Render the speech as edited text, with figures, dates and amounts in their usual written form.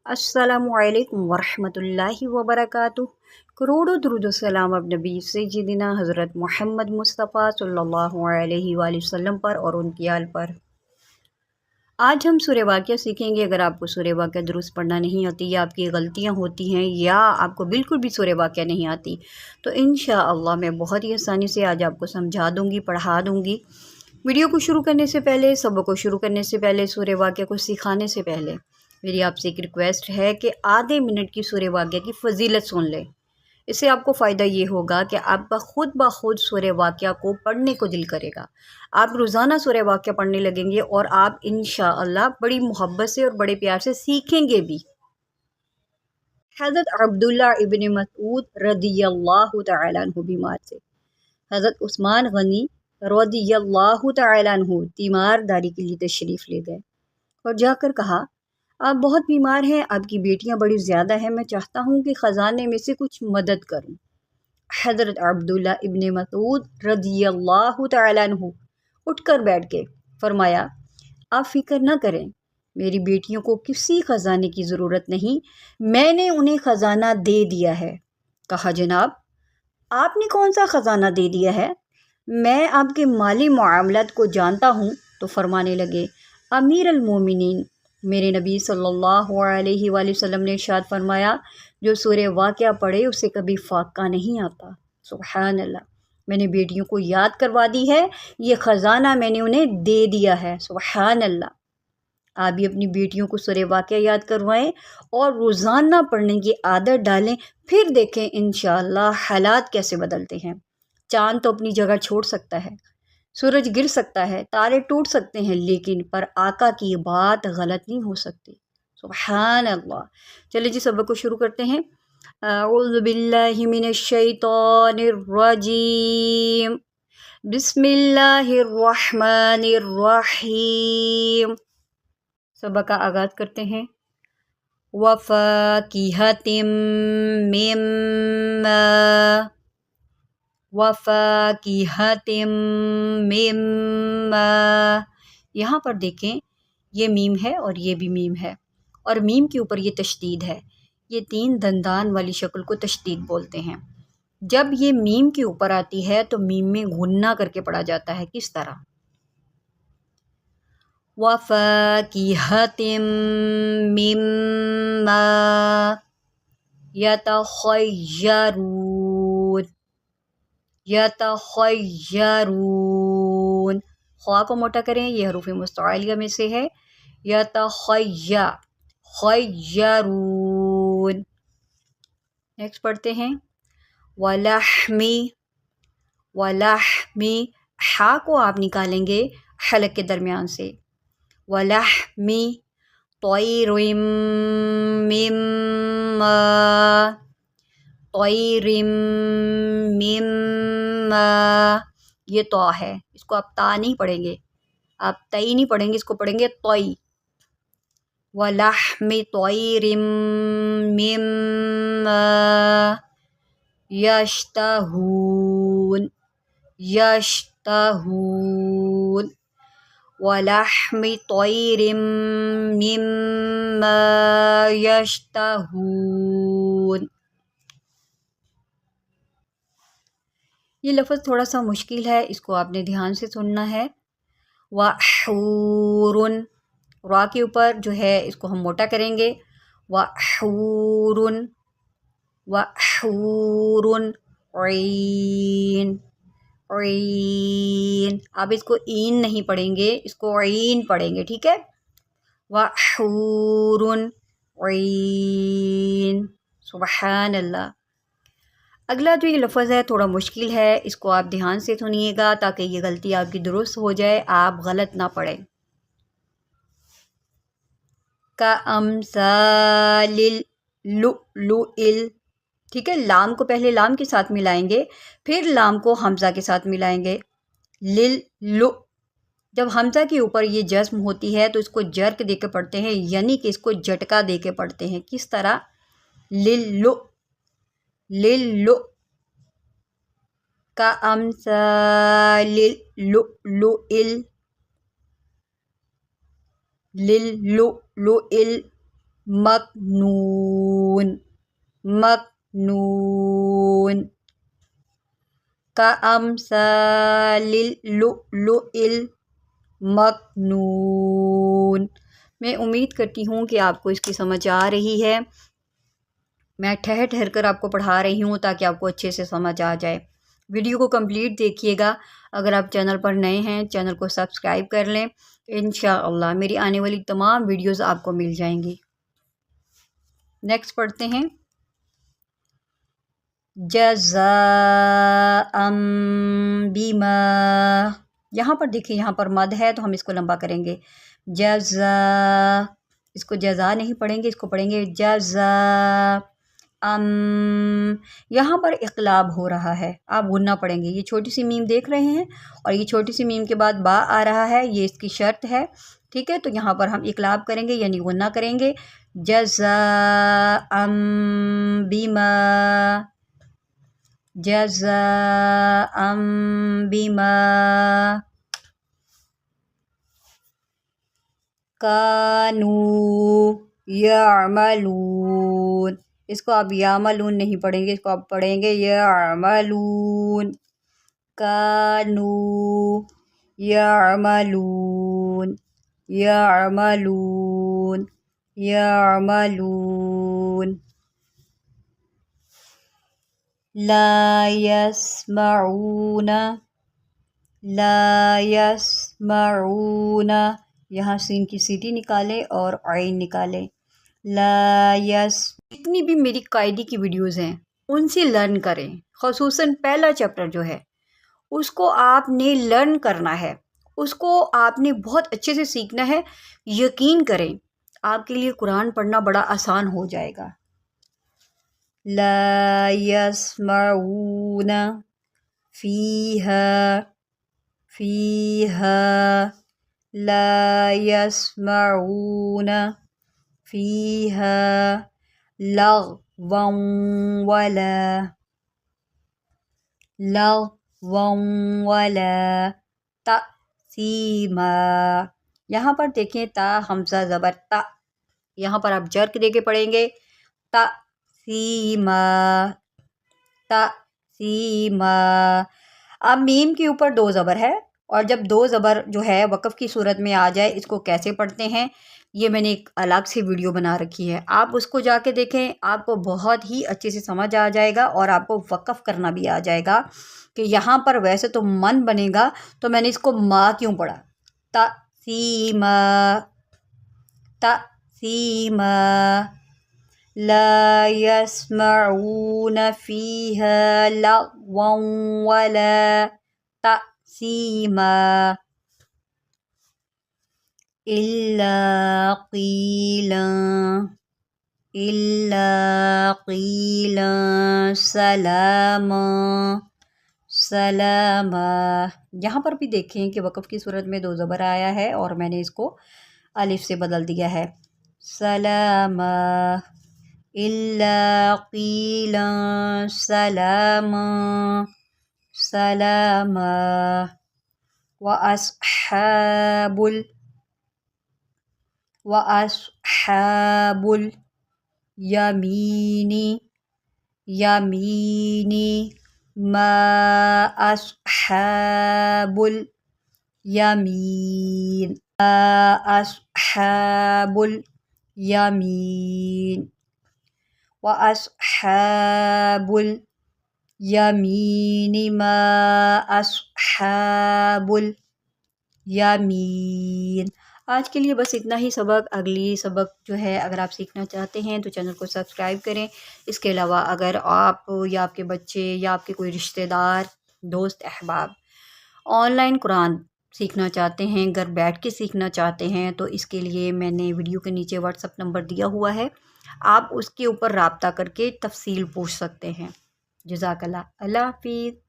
अस्सलामुअलैकुम वरहमतुल्लाहि वबरकातुह। करोड़ों दुरूद व सलाम अब नबी सय्यिदिना हज़रत मोहम्मद मुस्तफ़ा सल्लल्लाहु अलैहि वसल्लम पर और उनकी आल पर। आज हम सूरह वाक़िया सीखेंगे। अगर आपको सूरह वाक़िया दुरुस्त पढ़ना नहीं आती या आपकी गलतियां होती हैं या आपको बिल्कुल भी सूरह वाक़िया नहीं आती तो इंशाअल्लाह मैं बहुत ही आसानी से आज आपको समझा दूँगी, पढ़ा दूँगी। वीडियो को शुरू करने से पहले, सबक को शुरू करने से पहले, सूरह वाक़िया को सिखाने से पहले मेरी आपसे एक रिक्वेस्ट है कि आधे मिनट की सूरह वाक़िया की फ़जीलत सुन लें। इससे आपको फ़ायदा ये होगा कि आपका ख़ुद ब खुद सूरह वाक़िया को पढ़ने को दिल करेगा। आप रोज़ाना सूरह वाक़िया पढ़ने लगेंगे और आप इंशाअल्लाह बड़ी मोहब्बत से और बड़े प्यार से सीखेंगे भी। हज़रत अब्दुल्ला इब्न मसऊद रज़ियल्लाहु तआला अन्हु बीमार थे। हज़रत उस्मान गनी रज़ियल्लाहु तआला अन्हु तीमारदारी के लिए तशरीफ़ ले गए और जाकर कहा, आप बहुत बीमार हैं, आपकी बेटियां बड़ी ज़्यादा हैं, मैं चाहता हूँ कि ख़जाने में से कुछ मदद करूँ। हज़रत अब्दुल्ला इब्न मसऊद रज़ियल्लाहु तआला अन्हु उठकर बैठ के फरमाया, आप फ़िक्र न करें, मेरी बेटियों को किसी ख़जाने की ज़रूरत नहीं, मैंने उन्हें ख़जाना दे दिया है। कहा, जनाब आपने कौन सा ख़जाना दे दिया है? मैं आपके माली मामलात को जानता हूँ। तो फरमाने लगे, अमीर अल मोमिनीन, मेरे नबी सल्लल्लाहु अलैहि वसल्लम ने इरशाद फरमाया, जो सूरह वाक़िया पढ़े उसे कभी फाका नहीं आता। सुभान अल्लाह, मैंने बेटियों को याद करवा दी है, ये ख़जाना मैंने उन्हें दे दिया है। सुभान अल्लाह। आप भी अपनी बेटियों को सूरह वाक़िया याद करवाएं और रोज़ाना पढ़ने की आदत डालें, फिर देखें इंशाअल्लाह हालात कैसे बदलते हैं। चाँद तो अपनी जगह छोड़ सकता है, सूरज गिर सकता है, तारे टूट सकते हैं, लेकिन पर आका की बात गलत नहीं हो सकती। सुभान अल्लाह। चलिए जी, सबक को शुरू करते हैं। अऊज़ु बिल्लाहि मिनश शैतानिर रजीम, बिस्मिल्लाहिर रहमानिर रहीम। सबक का आगाज़ करते हैं। वफ़ाकिहतिम मिम्मा, वफ़ाकिहतिम मिम्मा। यहाँ पर देखें, ये मीम है और ये भी मीम है और मीम के ऊपर ये तशदीद है। ये तीन दंदान वाली शक्ल को तशदीद बोलते हैं। जब ये मीम के ऊपर आती है तो मीम में गुन्ना करके पढ़ा जाता है। किस तरह? वफ़ाकिहतिम मिम्मा यतख़य्यरून, यतख़य्यरून। ख़्वा को मोटा करें, यह हरूफ़ मुस्तअलिया में से है। यतख़य्यरून। नेक्स्ट पढ़ते हैं। वलहमी, वलहमी, हा को आप निकालेंगे हलक के दरमियान से। वलहमी तैरिम मिम्मा, तैरिम मिम्मा। ये तो है, इसको आप ता नहीं पढ़ेंगे, आप तई नहीं पढ़ेंगे, इसको पढ़ेंगे तोई। वलहमी तैरिम मिम्मा यश्तहून, यश्तहून। वलहमी तैरिम मिम्मा यश्तहून। ये लफ्ज़ थोड़ा सा मुश्किल है, इसको आपने ध्यान से सुनना है। वहूरुन, रा के ऊपर जो है इसको हम मोटा करेंगे। वहूरुन, वहूरुन। ईन, ईन। आप इसको ईन नहीं पढ़ेंगे, इसको ईन पढ़ेंगे, ठीक है। वहूरुन ईन। सुभान अल्लाह। अगला जो ये लफ्ज़ है थोड़ा मुश्किल है, इसको आप ध्यान से सुनिएगा ताकि ये गलती आपकी दुरुस्त हो जाए, आप गलत ना पढ़ें। का अम्सालिल लुलुइल, ठीक है। लाम को पहले लाम के साथ मिलाएंगे, फिर लाम को हमज़ा के साथ मिलाएंगे। लिल लु, जब हमज़ा के ऊपर ये जस्म होती है तो इसको जर्क दे के पढ़ते हैं, यानी कि इसको झटका दे के पढ़ते हैं। किस तरह? लिल्लु, लिल्लु। का अम्सालिल लुलुइल, लिल्लुलुइल। مکنون مکنون کامثال اللؤلؤ المکنون۔ میں امید کرتی ہوں کہ آپ کو اس کی سمجھ آ رہی ہے۔ میں ٹھہر ٹھہر کر آپ کو پڑھا رہی ہوں تاکہ آپ کو اچھے سے سمجھ آ جائے۔ ویڈیو کو کمپلیٹ دیکھیے گا۔ اگر آپ چینل پر نئے ہیں چینل کو سبسکرائب کر لیں، انشاءاللہ میری آنے والی تمام ویڈیوز آپ کو مل جائیں گی۔ نیکسٹ پڑھتے ہیں جزاء بما۔ یہاں پر دیکھیں، یہاں پر مد ہے تو ہم اس کو لمبا کریں گے، جزاء۔ اس کو جزا نہیں پڑھیں گے، اس کو پڑھیں گے جزاء۔ یہاں پر اقلاب ہو رہا ہے، آپ غنہ پڑھیں گے۔ یہ چھوٹی سی میم دیکھ رہے ہیں اور یہ چھوٹی سی میم کے بعد با آ رہا ہے، یہ اس کی شرط ہے، ٹھیک ہے؟ تو یہاں پر ہم اقلاب کریں گے یعنی غنہ کریں گے، جزاء بما جزاء بما کانوا یعملون۔ اس کو آپ یعملون نہیں پڑھیں گے، اس کو آپ پڑھیں گے یعملون، کانوا یعملون یعملون یعملون۔ لا یسمعون لا یسمعون، یہاں سین کی سیٹی نکالیں اور عین نکالیں، لا یس۔ جتنی بھی میری قاعدے کی ویڈیوز ہیں ان سے لرن کریں، خصوصاً پہلا چیپٹر جو ہے اس کو آپ نے لرن کرنا ہے، اس کو آپ نے بہت اچھے سے سیکھنا ہے۔ یقین کریں آپ کے لیے قرآن پڑھنا بڑا آسان ہو جائے گا۔ لا یسمعون فیہا فیہا لا یسمعون فیہا لغوا ولا تأثیما۔ یہاں پر دیکھیں تا حمزہ زبر تا، یہاں پر آپ جرک دے کے پڑھیں گے تأثیما تأثیما۔ اب میم کے اوپر دو زبر ہے، اور جب دو زبر جو ہے وقف کی صورت میں آ جائے اس کو کیسے پڑھتے ہیں یہ میں نے ایک الگ سے ویڈیو بنا رکھی ہے، آپ اس کو جا کے دیکھیں، آپ کو بہت ہی اچھے سے سمجھ آ جائے گا اور آپ کو وقف کرنا بھی آ جائے گا کہ یہاں پر ویسے تو من بنے گا تو میں نے اس کو ما کیوں پڑھا، تأثیما تأثیما۔ لا یسمعون فیہا لغوا ولا تأثیما الا قیلا سلاما سلاما۔ یہاں پر بھی دیکھیں کہ وقف کی صورت میں دو زبر آیا ہے اور میں نے اس کو الف سے بدل دیا ہے، سلاما الا قیلا سلاما سلاما۔ وَأَصْحَابُ الْيَمِينِ يَمِينِ مَا أَصْحَابُ الْيَمِينِ مَا أَصْحَابُ الْيَمِينِ وَأَصْحَابُ الْيَمِينِ مَا أَصْحَابُ الْيَمِينِ۔ آج کے لیے بس اتنا ہی سبق، اگلی سبق جو ہے اگر آپ سیکھنا چاہتے ہیں تو چینل کو سبسکرائب کریں۔ اس کے علاوہ اگر آپ یا آپ کے بچے یا آپ کے کوئی رشتہ دار دوست احباب آن لائن قرآن سیکھنا چاہتے ہیں، گھر بیٹھ کے سیکھنا چاہتے ہیں، تو اس کے لیے میں نے ویڈیو کے نیچے واٹس ایپ نمبر دیا ہوا ہے، آپ اس کے اوپر رابطہ کر کے تفصیل پوچھ سکتے ہیں۔ جزاک اللہ، اللہ حافظ۔